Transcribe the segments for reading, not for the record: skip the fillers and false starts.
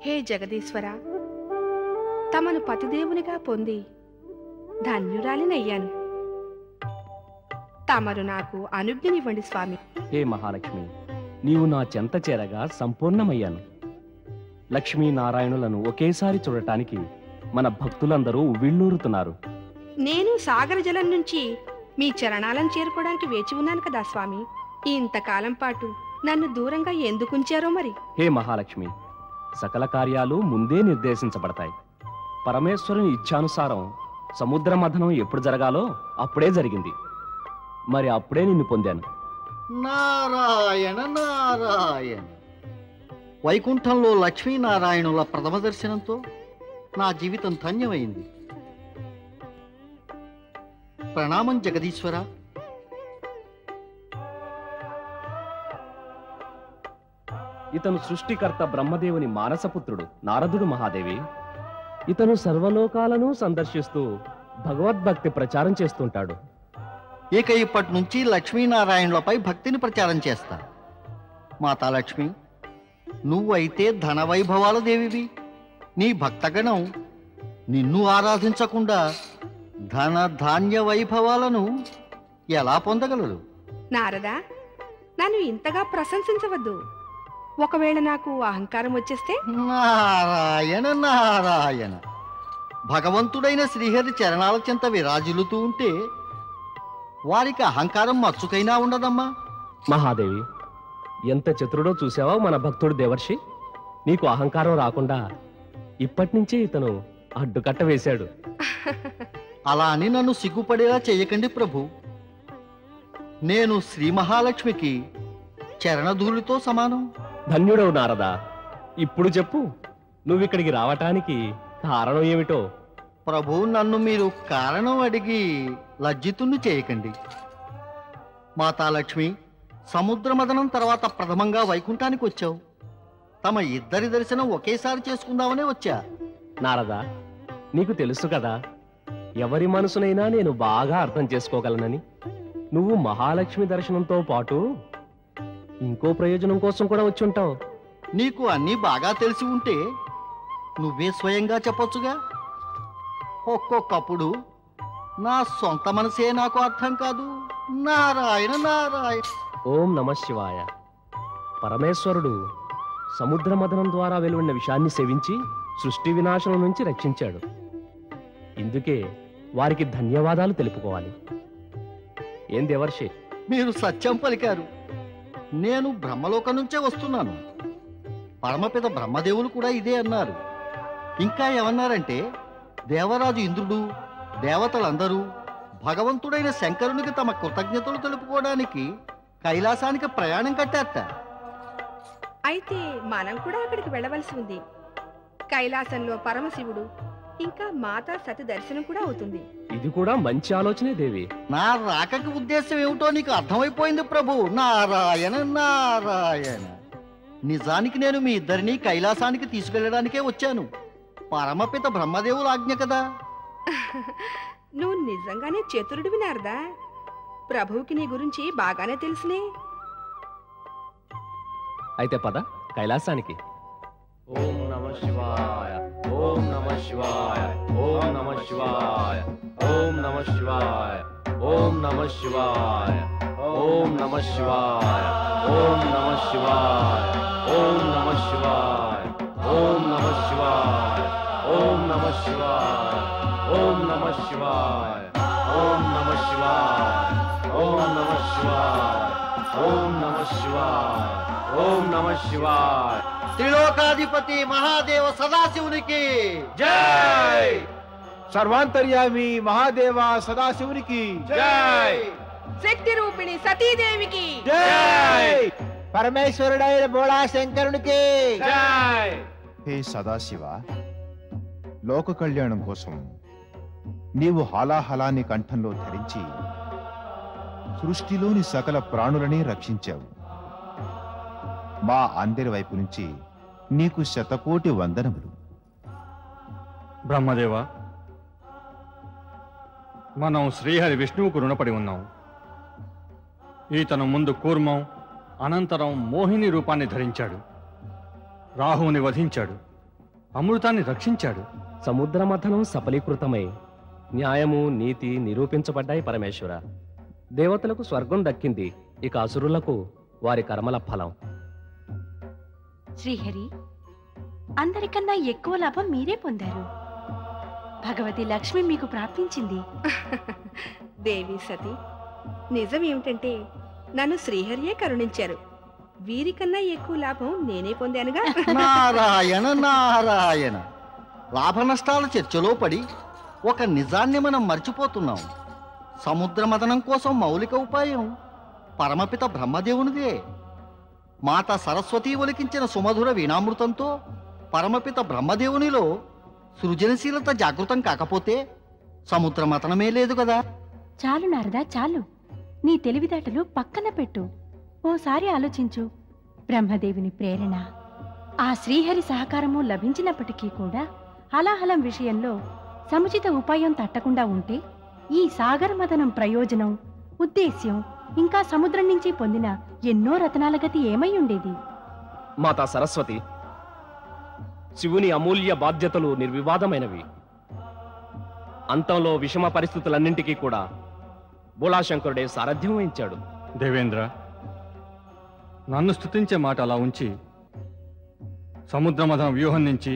హే జగదీశ్వర, తమను పతిదేవునిగా పొంది ధన్యురాలినయ్యాను. తమరు నాకు అనుజ్ఞనివ్వండి స్వామి. హే మహాలక్ష్మి, నీవు నా చెంత చేరగా సంపూర్ణమయ్యాను. లక్ష్మీనారాయణులను ఒకేసారి చూడటానికి మన భక్తులందరూ ఉవ్విళ్ళూరుతున్నారు. నేను సాగర జలం నుంచి మీ చరణాలను చేరుకోవడానికి వేచి ఉన్నాను కదా స్వామి. ఇంతకాలం పాటు నన్ను దూరంగా ఎందుకుంచారో మరి. హే మహాలక్ష్మి, సకల కార్యాలు ముందే నిర్దేశించబడతాయి. పరమేశ్వరుని ఇచ్ఛానుసారం సముద్ర మథనం ఎప్పుడు జరగాలో అప్పుడే జరిగింది. మరి అప్పుడే నిన్ను పొందాను. నారాయణ నారాయణ. వైకుంఠంలో లక్ష్మీనారాయణుల ప్రథమ దర్శనంతో నా జీవితం ధన్యమైంది. ప్రణామం జగదీశ్వర. ఇతను సృష్టికర్త బ్రహ్మదేవుని మానసపుత్రుడు నారదుడు మహాదేవి. ఇతను సర్వలోకాలను సందర్శిస్తూ భగవద్భక్తి ప్రచారం చేస్తుంటాడు. ఇక ఇప్పటి నుంచి లక్ష్మీనారాయణులపై భక్తిని ప్రచారం చేస్తా. మాతాలక్ష్మి, నువ్వైతే ధనవైభవాల దేవివి. నీ భక్తగణం నిన్ను ఆరాధించకుండా ధన ధాన్య వైభవాలను ఎలా పొందగలరు? నారదా, నన్ను ఇంతగా ప్రశంసించవద్దు. ఒకవేళ నాకు అహంకారం వచ్చేస్తే? నారాయణ నారాయణ. భగవంతుడైన శ్రీహరి చరణాల చెంత విరాజిల్లుతూ ఉంటే వారికి అహంకారం మచ్చుకైనా ఉండదమ్మా. మహాదేవి, ఎంత చతురుడో చూసావా మన భక్తుడు దేవర్షి. నీకు అహంకారం రాకుండా ఇప్పటి నుంచే ఇతను అడ్డుకట్ట వేశాడు. అలా అని నన్ను సిగ్గుపడేలా చెయ్యకండి ప్రభు. నేను శ్రీ మహాలక్ష్మికి చరణధూళితో సమానం. ధన్యుడవు నారదా. ఇప్పుడు చెప్పు, నువ్విక్కడికి రావటానికి కారణం ఏమిటో? ప్రభు, నన్ను మీరు కారణం అడిగి లజ్జితుణ్ణి చేయకండి. మాతాలక్ష్మి, సముద్ర మదనం తర్వాత ప్రథమంగా వైకుంఠానికి వచ్చావు. తమ ఇద్దరి దర్శనం ఒకేసారి చేసుకుందామనే వచ్చా. నారదా, నీకు తెలుసు కదా, ఎవరి మనసునైనా నేను బాగా అర్థం చేసుకోగలనని. నువ్వు మహాలక్ష్మి దర్శనంతో పాటు ఇంకో ప్రయోజనం కోసం కూడా వచ్చి ఉంటావు. నీకు అన్నీ బాగా తెలిసి ఉంటే నువ్వే స్వయంగా చెప్పొచ్చుగా. ఒక్కొక్కప్పుడు నా సొంత మనసే నాకు అర్థం కాదు. నారాయణ నారాయణ. ఓం నమ శివాయ. పరమేశ్వరుడు సముద్ర మథనం ద్వారా వెలువడిన విషయాన్ని సేవించి సృష్టి వినాశనం నుంచి రక్షించాడు. ఇందుకే వారికి ధన్యవాదాలు తెలుపుకోవాలి. ఏం దేవర్షి? మీరు సత్యం పలికారు. నేను బ్రహ్మలోకం నుంచే వస్తున్నాను. పరమపిత బ్రహ్మదేవులు కూడా ఇదే అన్నారు. ఇంకా ఏమన్నారంటే, దేవరాజు ఇంద్రుడు, దేవతలందరూ భగవంతుడైన శంకరునికి తమ కృతజ్ఞతలు తెలుపుకోవడానికి కైలాసానికి ప్రయాణం కట్టారట. అయితే మనం కూడా అక్కడికి వెళ్ళవలసి ఉంది. కైలాసంలో పరమశివుడు ఇంకా మాతా సతి దర్శనం కూడా అవుతుంది. ఇది కూడా మంచి ఆలోచనే దేవి. నా రాకకి ఉద్దేశం ఏమిటో నీకు అర్థమైపోయింది ప్రభు. నారాయణ నారాయణ. నిజానికి నేను మీ ఇద్దరిని కైలాసానికి తీసుకెళ్లడానికే వచ్చాను. పరమపిత బ్రహ్మదేవుల ఆజ్ఞ కదా. నువ్వు నిజంగానే చతురుడివి నారదా. ప్రభువుకి నీ గురించి బాగానే తెలుసునే. అయితే పద కైలాసానికి. ఓం నమ శివాయ. ఓం నమ శివాయ. ఓం నమ శివాయ. ఓం నమ శివాయ. ఓం నమ శివాయ. ఓం నమ శివాయ. ఓం నమ శివాయ. ఓం నమ శివాయ. ఓం నమ శివాయ. ఓం నమ శివాయ. ఓం నమ శివాయ. ఓం నమ శివాయ. ఓం నమ శివాయ. ఓం నమ శివాయ. ఓం నమ శివాయ. త్రిలోకాధిపతి మహాదేవ సదాశివునికి జై. సర్వాంతర్యామి మహాదేవ సదాశివునికి జై. శక్తి రూపిణి సతీదేవికి జై. పరమేశ్వరుడైన బోళా శంకరునికి జై. హే సదాశివ, లోక కళ్యాణం కోసం నీవు హాలాహలాన్ని కంఠంలో ధరించి సృష్టిలోని సకల ప్రాణులని రక్షించావు. మా అందరి వైపు నుంచి నీకు శతకోటి వందనములు. బ్రహ్మదేవ, మనం శ్రీహరి విష్ణువుకు రుణపడి ఉన్నాం. ఈతను ముందు కూర్మం, అనంతరం మోహిని రూపాన్ని ధరించాడు. రాహువుని వధించాడు. అమృతాన్ని రక్షించాడు. సముద్ర మథనం సఫలీకృతమై న్యాయము నీతి నిరూపించబడ్డాయి పరమేశ్వర. దేవతలకు స్వర్గం దక్కింది, ఇక అసురులకు వారి కర్మల ఫలం. శ్రీహరి, అందరికన్నా ఎక్కువ లాభం మీరే పొందారు. భగవతి లక్ష్మి మీకు ప్రాప్తించింది. దేవి సతి, నిజం ఏమిటంటే నన్ను శ్రీహరియే కరుణించారు. వీరికన్నా ఎక్కువ లాభం నేనే పొందానుగా. నారాయణ నారాయణ, లాభ నష్టాల చర్చలో పడి ఒక నిజాన్ని మనం మర్చిపోతున్నాం. సముద్ర మథనం కోసం మౌలిక ఉపాయం పరమపిత బ్రహ్మదేవునిదే. మాత సరస్వతి ఒలికించిన సుమధుర వీణామృతంతో పరమపిత బ్రహ్మదేవునిలో సృజనశీలత జాగృతం కాకపోతే సముద్ర మథనమే లేదు కదా. చాలు నారదా, చాలు. నీ తెలివితేటలు పక్కన పెట్టు. ఓసారి ఆలోచించు. బ్రహ్మదేవుని ప్రేరణ, ఆ శ్రీహరి సహకారము లభించినప్పటికీ కూడా హలాహలం విషయంలో సముచిత ఉపాయం తట్టకుండా ఉంటే ఈ సాగర మథనం ప్రయోజనం, ఉద్దేశ్యం, ఇంకా సముద్రం నుంచి పొందిన ఎన్నో రతనాల గతి ఏమై ఉండేది? మాతా సరస్వతి, శివుని అమూల్య బాధ్యతలు నిర్వివాదమైనవి. అంతంలో విషమ పరిస్థితులన్నింటికీ కూడా బోళాశంకరుడే సారథ్యం వహించాడు. దేవేంద్ర, నన్ను స్తుతించే మాట అలా ఉంచి సముద్రమథన వ్యూహం నుంచి,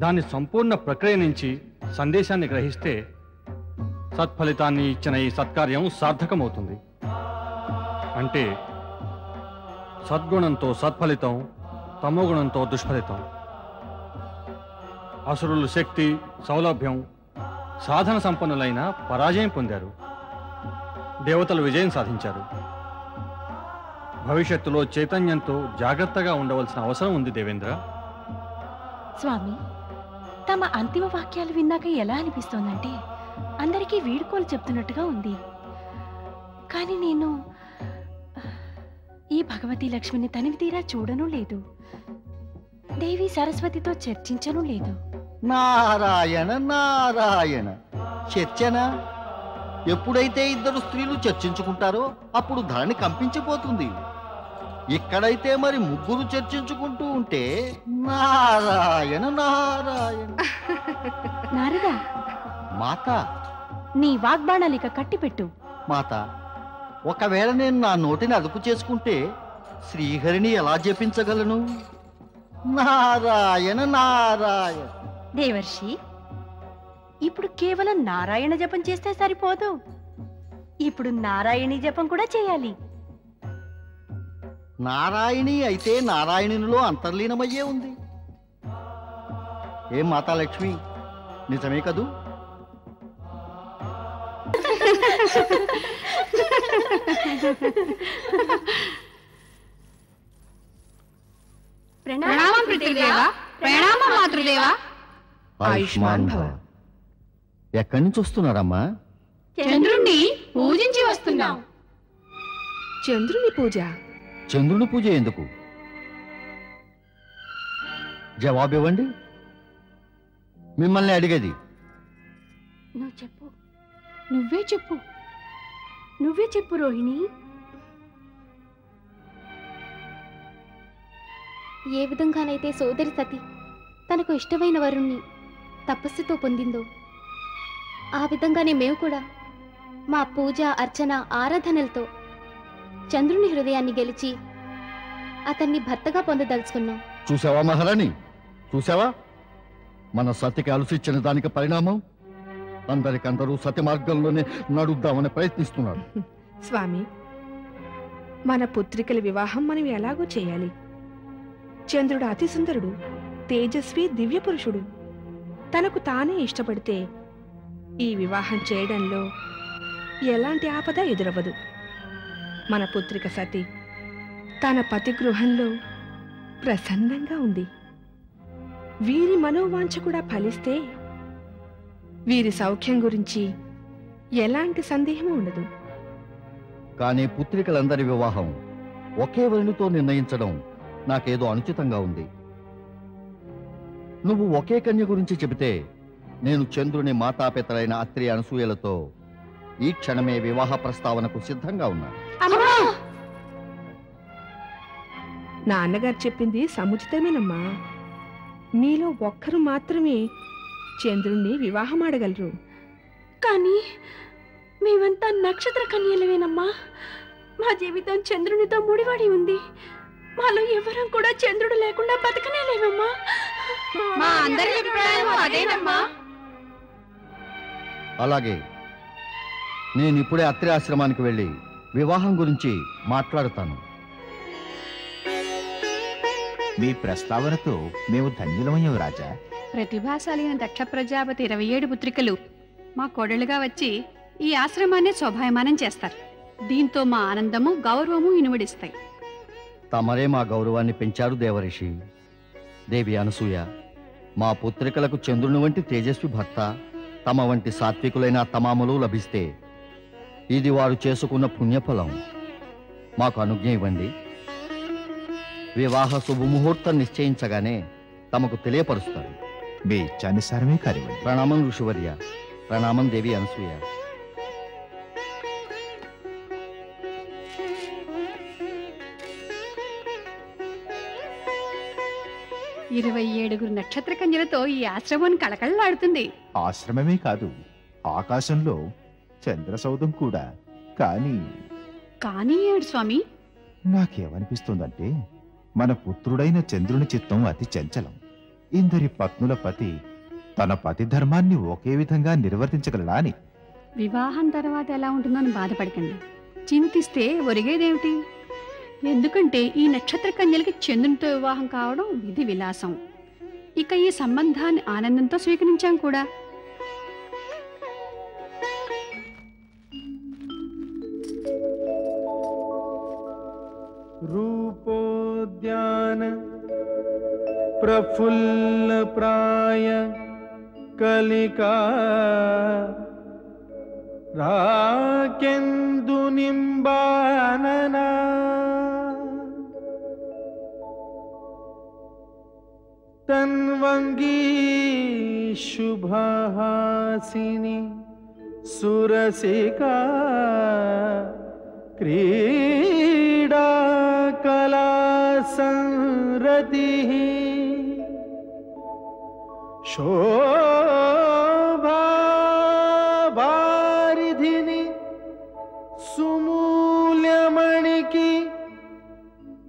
దాని సంపూర్ణ ప్రక్రియ నుంచి సందేశాన్ని గ్రహిస్తే సత్ఫలితాన్ని ఇచ్చిన ఈ సత్కార్యం సార్థకమవుతుంది. అంటే సద్గుణంతో సత్ఫలితం, తమోగుణంతో దుష్ఫలితం. అసురులు శక్తి, సౌలభ్యం, సాధన సంపన్నులైన పరాజయం పొందారు. దేవతలు విజయం సాధించారు. భవిష్యత్తులో చైతన్యంతో జాగ్రత్తగా ఉండవలసిన అవసరం ఉంది దేవేంద్ర. స్వామి, తమ అంతిమ వాక్యాలు విన్నాక ఎలా అనిపిస్తోందంటే అందరికీ వీడుకోలు చెప్తున్నట్టుగా ఉంది. కానీ నేను ఈ భగవతి లక్ష్మిని తనివి తీరా చూడనూ లేదు, దేవి సరస్వతితో చర్చించనూ లేదు. నారాయణ నారాయణ, చర్చన? ఎప్పుడైతే ఇద్దరు స్త్రీలు చర్చించుకుంటారో అప్పుడు ధరణి కంపించిపోతుంది. ఇక్కడైతే మరి ముగ్గురు చర్చించుకుంటూ ఉంటే నారాయణ నారాయణ. నారదా, మాత, నీ వాగ్బాణాలిక కట్టిపెట్టు. మాత, ఒకవేళ నేను నా నోటిని అదుపు చేసుకుంటే శ్రీహరిని ఎలా జపించగలను? నారాయణ నారాయణ. దేవర్షి, ఇప్పుడు కేవలం నారాయణ జపం చేస్తే సరిపోదు, ఇప్పుడు నారాయణి జపం కూడా చేయాలి. నారాయణి అయితే నారాయణునిలో అంతర్లీనమయ్యే ఉంది. ఏం మాతా లక్ష్మి, నిజమే కదూ? ప్రణామం పితృదేవా, ప్రణామం మాతృదేవా. ఆయుష్మాన్ భవ. ఎక్కడి నుంచి వస్తున్నారమ్మా? చంద్రుణ్ణి పూజించి వస్తున్నాం. చంద్రుని పూజ? చంద్రుని పూజ ఎందుకు? జవాబివ్వండి, మిమ్మల్ని అడిగేది. నువ్వు చెప్పు, నువ్వే చెప్పు. నువ్వే చెప్పు రోహిణి. ఏ విధంగానైతే సోదరి సతి తనకు ఇష్టమైన వరుణ్ణి తపస్సుతో పొందిందో ఆ విధంగానే మేము కూడా మా పూజ, అర్చన, ఆరాధనలతో చంద్రుని హృదయాన్ని గెలిచి అతన్ని భర్తగా పొందదలుచుకున్నాం. చూసావా మహారాణి, చూసావా? మన సతికి అలసిచ్చిన దానికి పరిణామం. అందరికందరూ సతి మార్గంలోనే నడుద్దామని ప్రయత్నిస్తున్నారు. స్వామి, మన పుత్రికల వివాహం మనం ఎలాగో చేయాలి. చంద్రుడు అతి సుందరుడు, తేజస్వి, దివ్య పురుషుడు. తనకు తానే ఇష్టపడితే ఈ వివాహం చేయడంలో ఎలాంటి ఆపద ఎదురవ్వదు. మన పుత్రిక సతి తన పతి గృహంలో ప్రసన్నంగా ఉంది. వీరి మనోవాంఛ కూడా ఫలిస్తే వీరి సౌఖ్యం గురించి ఎలాంటి సందేహం ఉండదు. కానీ పుత్రికలందరి వివాహం ఒకే వరునితో నిర్ణయించడం నాకేదో అనుచితంగా ఉంది. నువ్వు ఒకే కన్య గురించి చెబితే నేను చంద్రుని మాతాపితలైన అత్రి అనసూయలతో ఈ క్షణమే వివాహ ప్రస్తావనకు సిద్ధంగా ఉన్నా. నాన్నగారు చెప్పింది సముచితమేనమ్మా. మీలో ఒక్కరు మాత్రమే చంద్రుణ్ణి వివాహమాడగలరు. కానీ మేమంతా నక్షత్ర కన్యలవేనమ్మా. మా జీవితం చంద్రునితో ముడిపడి ఉంది. మాలో ఎవరం కూడా చంద్రుడు లేకుండా బతకనే లేవమ్మా. మా అందరి అభిప్రాయం అదేనమ్మా. అలాగే నేను ఇప్పుడే అత్రి ఆశ్రమానికి వెళ్ళి వివాహం గురించి మాట్లాడుతాను. మీ ప్రస్తావనతో మేము ధన్యులమయ్యాం రాజా. ప్రతిభాశాలైన దక్ష ప్రజాపతి 27 పుత్రికలు మా కోడలుగా వచ్చి ఈ ఆశ్రమాన్ని శోభాయమానం చేస్తారు. దీంతో మా ఆనందము గౌరవము ఇనుమడిస్తాయి. తమరే మా గౌరవాన్ని పెంచారు దేవరిషి. దేవి అనసూయ, మా పుత్రికలకు చంద్రుని వంటి తేజస్వి భర్త, తమ వంటి సాత్వికులైన తమాములు లభిస్తే ఇది వారు చేసుకున్న పుణ్యఫలం. మాకు అనుజ్ఞ ఇవ్వండి. వివాహ శుభముహూర్తం నిశ్చయించగానే తమకు తెలియపరుస్తారు. మీ ఇచ్చానుసారమే కానివ్వండి. ప్రణామం ఋషివర్య. ప్రణామం దేవి అనసూయ. ఇరవై 7 నక్షత్ర కన్యలతో ఈ ఆశ్రమం కళకళలాడుతుంది. ఆశ్రమమే కాదు, ఆకాశంలో చంద్రసౌధం కూడా. కానీ ఏడు స్వామి, నాకేమనిపిస్తుందంటే మన పుత్రుడైన చంద్రుని చిత్తం అతి చంచలం. ఇందరి పత్నుల పతి తన పతి ధర్మాన్ని ఒకే విధంగా నిర్వర్తించగలడా అని. వివాహం తర్వాత ఎలా ఉంటుందో అని బాధపడకండి. చింతిస్తే ఒరిగేదేమిటి? ఎందుకంటే ఈ నక్షత్ర కన్యలకి చంద్రునితో వివాహం కావడం విధి విలాసం. ఇక ఈ సంబంధాన్ని ఆనందంతో స్వీకరించాం కూడా. रूपोद्यान प्रफुल्ल प्राय कलिका राकेन्दु निम्बानना तन्वंगी शुभहासिनी सुरसिका क्रीडा कला संरतिः शोभा वारिधिनि सुमूल्यमणिकी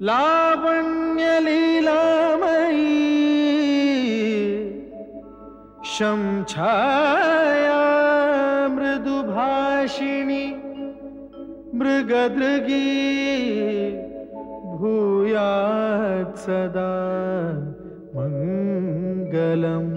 लावण्य लीलामयी शंछाया मृदुभाषिणी मृगदृगी भूयात् सदा मंगलम्.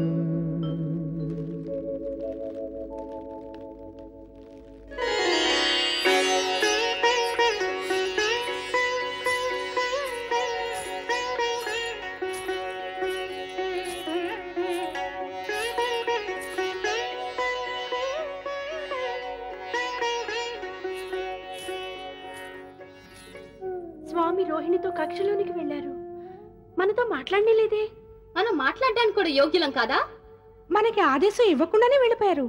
స్వామి రోహిణితో కక్షలోనికి వెళ్ళారు. మనతో మాట్లాడలేదే. మనం మాట్లాడడానికి కూడా యోగ్యులం కాదా? మనకి ఆదేశం ఇవ్వకుండానే వెళ్ళిపోయారు.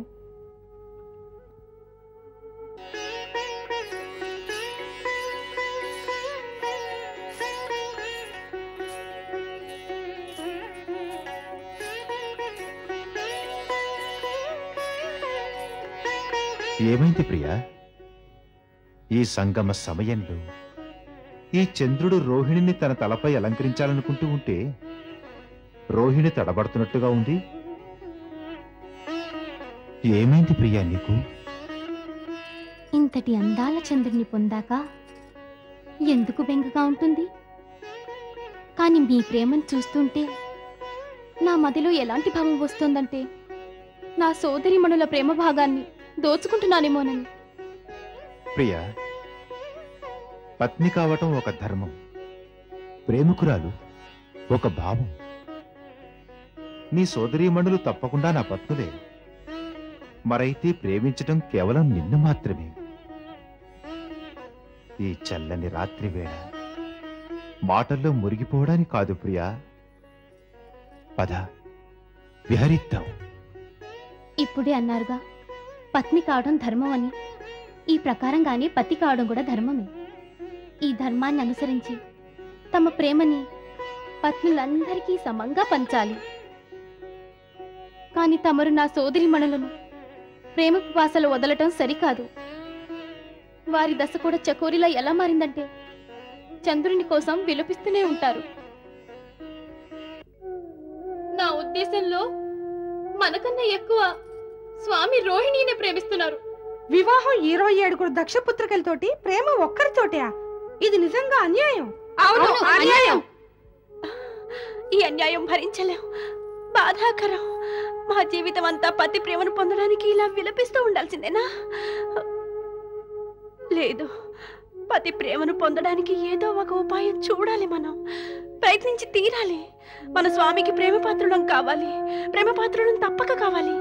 ఏమైంది ప్రియా? ఈ సంగమ సమయంలో ఈ చంద్రుడు రోహిణిని తన తలపై అలంకరించాలనుకుంటూ ఉంటే రోహిణి తడబడుతున్నట్టుగా ఉంది. ఏమైంది ప్రియా నీకు? ఇంతటి అందాల చంద్రుని పొందాక ఎందుకు బెంగగా ఉంటుంది? కానీ మీ ప్రేమను చూస్తుంటే నా మదిలో ఎలాంటి భావం వస్తుందంటే నా సోదరిమణుల ప్రేమ భాగాన్ని దోచుకుంటున్నానేమోనని. ప్రియా, పత్ని కావటం ఒక ధర్మం, ప్రేమికురాలు ఒక భావం. నీ సోదరీమణులు తప్పకుండా నా పత్నులే. మరైతే ప్రేమించటం కేవలం నిన్ను మాత్రమే. ఈ చల్లని రాత్రి వేళ మాటల్లో మురిగిపోవడానికి కాదు ప్రియా. పద, విహరిద్దాం. ఇప్పుడే అన్నారుగా పత్ని కావడం ధర్మం అని. ఈ ప్రకారంగానే పతి కావడం కూడా ధర్మమే. ఈ ధర్మాన్ని అనుసరించి తమ ప్రేమని పత్నులందరికీ సమంగా పంచాలి. కాని తమరు నా సోదరిమణులను ప్రేమ పిపాసలు వదలటం సరికాదు. వారి దశ కూడా చకోరిలా ఎలా మారిందంటే చంద్రుని కోసం విలపిస్తూనే ఉంటారు. నా ఉద్దేశంలో మనకన్నా ఎక్కువ స్వామి రోహిణినే ప్రేమిస్తున్నారు. వివాహం 27 దక్షపుత్రికలతోటి ప్రేమ ఒక్కరితోటే? ఇది నిజంగా అన్యాయం. అవును, అన్యాయం. ఈ అన్యాయం భరించలేం, బాధాకరం. మా జీవితం అంతా పతి ప్రేమను పొందడానికి ఇలా విలపిస్తూ ఉండాల్సిందేనా? లేదు, పతి ప్రేమను పొందడానికి ఏదో ఒక ఉపాయం చూడాలి. మనం ప్రయత్నించి తీరాలి. మన స్వామికి ప్రేమ పాత్రులం కావాలి. ప్రేమ పాత్రులం తప్పక కావాలి.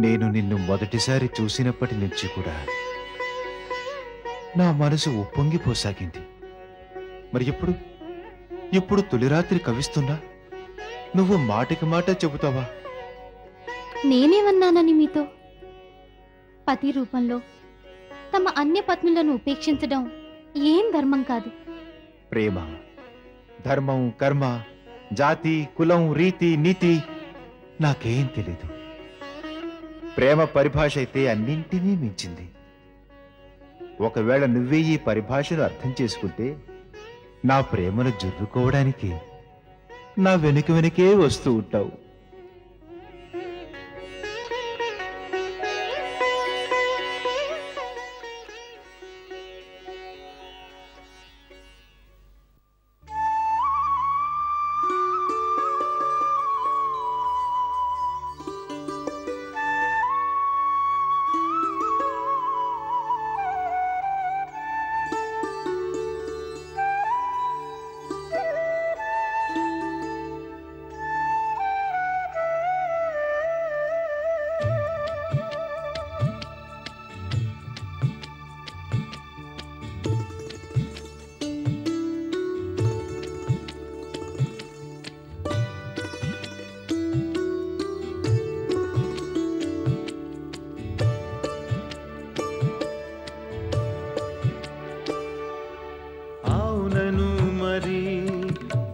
నేను నిన్ను మొదటిసారి చూసినప్పటి నుంచి కూడా నా మనసు ఉప్పొంగిపోసాగింది. మరి ఇప్పుడు తొలిరాత్రి కవిస్తున్నా నువ్వు మాటికి మాట చెబుతావా? నేనేమన్నానని మీతో? పతి రూపంలో తమ అన్య పత్నులను ఉపేక్షించడం ఏం ధర్మం కాదు. ప్రేమ, ధర్మం, కర్మ, జాతి, కులం, రీతి, నీతి నాకేం తెలీదు. ప్రేమ పరిభాష అయితే అన్నింటినీ మించింది. ఒకవేళ నువ్వే ఈ పరిభాషను అర్థం చేసుకుంటే నా ప్రేమను జుర్రుకోవడానికి నా వెనుకే వస్తూ ఉంటావు.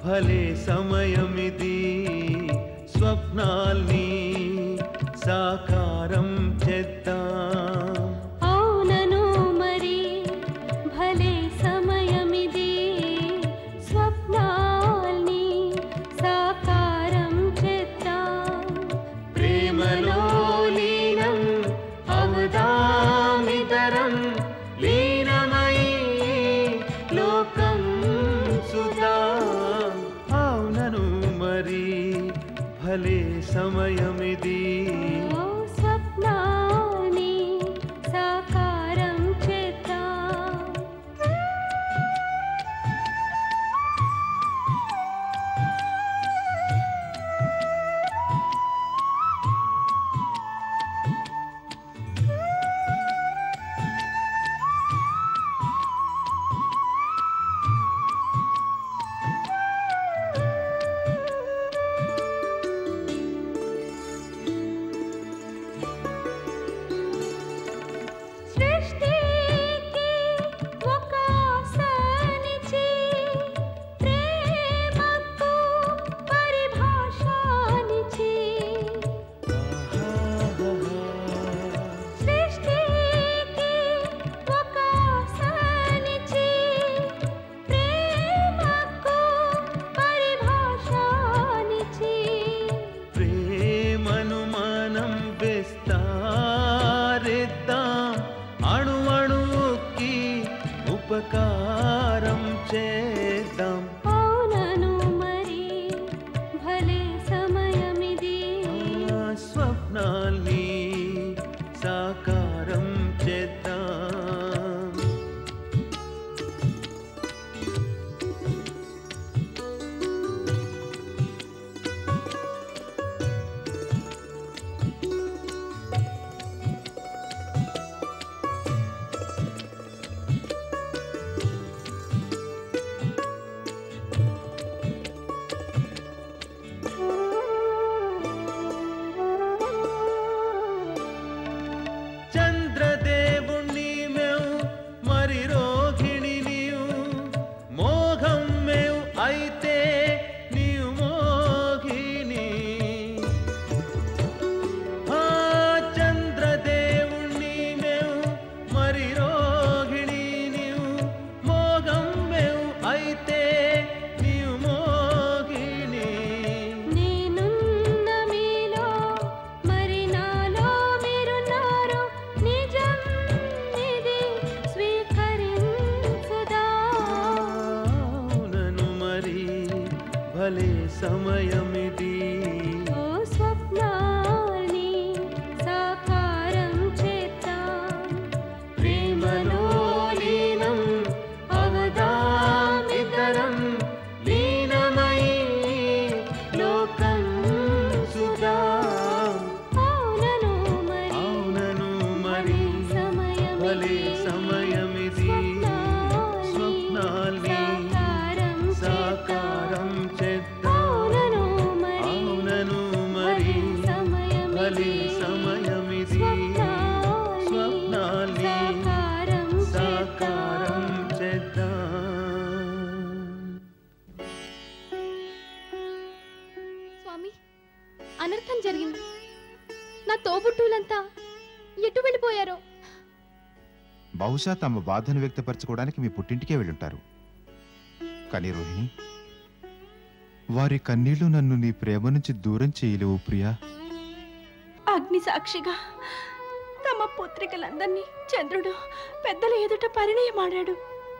భలే సమయమిది స్వప్నాల్ని సాకారం చేద్దాం. అవునను మరి భలే సమయమిది స్వప్నాల్ని సాకారం చేద్దాం. ప్రేమలో లీనం అవదామితరం లీనమై లోకం సుదాం. అవునను మరి భలే సమయమిది స్వప్నాల్ని సాకారం చేద్దాం. సృష్టికి ఒక ఆశనిచ్చి ప్రేమకు పరిభాషనిచ్చి సృష్టికి ఒక ఆశనిచ్చి ప్రేమకు పరిభాషనిచ్చి ప్రేమను మనం విస్తారిద్దాం. అణువణువుకి ఉపకారం చేద్దాం. అవునను మరి భలే సమయమిది ఆ స్వప్నాల్ని సాకారం చేద్దాం. భలే సమయమిది ఓ స్వప్నాల్ని సాకారం చేద్దాం ప్రేమలో లీనం అవదామిద్దరం లీనమై లోకం సుదాం అవునను మరి భలే సమయమిది స్వప్నాల్ని సాకారం చేద్దాం అవునను మరి భలే సమయమిది స్వప్నాల్ని సాకారం చేద్దాం. స్వామి, అనర్థం జరిగింది. నా తోబుట్టువులంతా ఎటు వెళ్ళిపోయారో. బహుశా తమ బాధను వ్యక్తపరచుకోవడానికి మీ పుట్టింటికే వెళ్ళుంటారు. కానీ రోహిణి, వారి కన్నీళ్లు నన్ను నీ ప్రేమ నుంచి దూరం చేయలేవు ప్రియా. అగ్ని సాక్షిగా తమ పుత్రికలందరినీ చంద్రుడు పెద్దల ఎదుట పరిణయమాడాడు.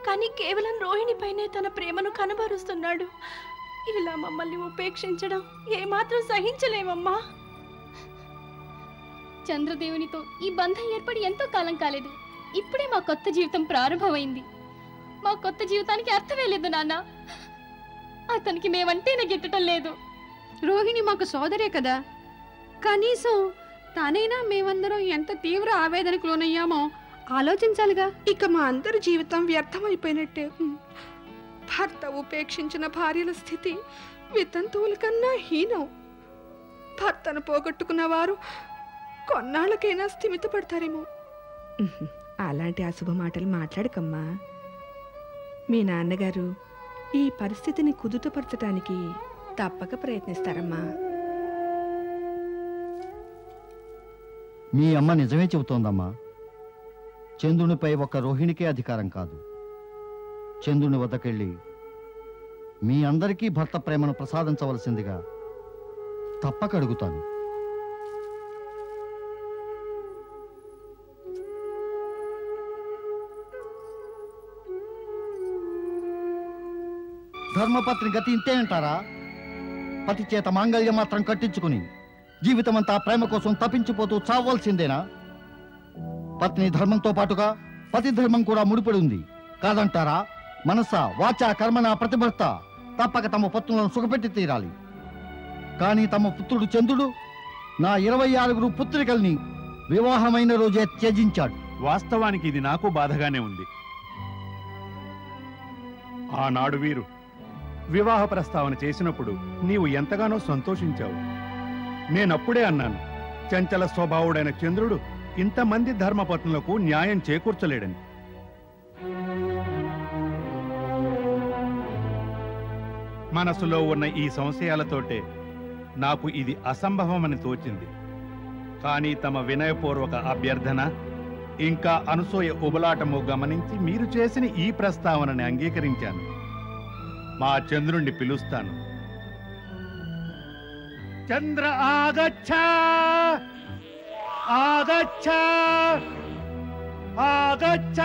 కానీ కేవలం రోహిణిపైనే తన ప్రేమను కనబరుస్తున్నాడు. ఇలా మమ్మల్ని ఉపేక్షించడం ఏమాత్రం సహించలేమమ్మా. చంద్రదేవునితో ఈ బంధం ఏర్పడి ఎంతో కాలం కాలేదు. ఇప్పుడే మా కొత్త జీవితం ప్రారంభమైంది. మా కొత్త జీవితానికి అర్థమే లేదు నాన్న. అతనికి మేమంటేనే గిట్టడం లేదు. రోహిణి మాకు సోదరే కదా, కనీసం తనైనా మేమందరం ఎంత తీవ్ర ఆవేదనకు లోనయ్యామో ఆలోచించాలిగా. ఇక మా అందరి జీవితం వ్యర్థమైపోయినట్టే. భర్త ఉపేక్షించిన భార్యల స్థితి వితంతువుల కన్నా హీనం. భర్తను పోగొట్టుకున్న వారు కొన్నాళ్ళకైనా స్థిమితపడతారేమో. అలాంటి అశుభ మాటలు మాట్లాడకమ్మా. మీ నాన్నగారు ఈ పరిస్థితిని కుదుటపరచడానికి తప్పక ప్రయత్నిస్తారమ్మా. మీ అమ్మ నిజమే చెబుతోందమ్మా. చంద్రునిపై ఒక్క రోహిణికే అధికారం కాదు. చంద్రుని వద్దకెళ్ళి మీ అందరికీ భర్త ప్రేమను ప్రసాదించవలసిందిగా తప్పక అడుగుతాను. ధర్మపత్ని గతి ఇంతే అంటారా? పతి చేత మాంగళ్యం మాత్రం కట్టించుకుని జీవితమంతా ప్రేమ కోసం తప్పించిపోతూ చావవలసిందేనా? పత్ని ధర్మంతో పాటుగా పతి ధర్మం కూడా ముడిపడి ఉంది కాదంటారా? మనస వాచ కర్మన ప్రతిభర్త తప్పక తమ పత్నులను సుఖపెట్టి తీరాలి. కానీ తమ పుత్రుడు చంద్రుడు నా 26 పుత్రికల్ని వివాహమైన రోజే త్యజించాడు. వాస్తవానికి ఇది నాకు బాధగానే ఉంది. ఆనాడు వీరు వివాహ ప్రస్తావన చేసినప్పుడు నీవు ఎంతగానో సంతోషించావు. నేనప్పుడే అన్నాను, చంచల స్వభావుడైన చంద్రుడు ఇంతమంది ధర్మపత్నులకు న్యాయం చేకూర్చలేడని. మనసులో ఉన్న ఈ సంశయాలతోటే నాకు ఇది అసంభవమని తోచింది. కానీ తమ వినయపూర్వక అభ్యర్థన ఇంకా అనసూయ ఉబలాటము గమనించి మీరు చేసిన ఈ ప్రస్తావనని అంగీకరించాను. మా చంద్రుణ్ణి పిలుస్తాను. చంద్ర ఆగచ్చ ఆగచ్చ ఆగచ్చ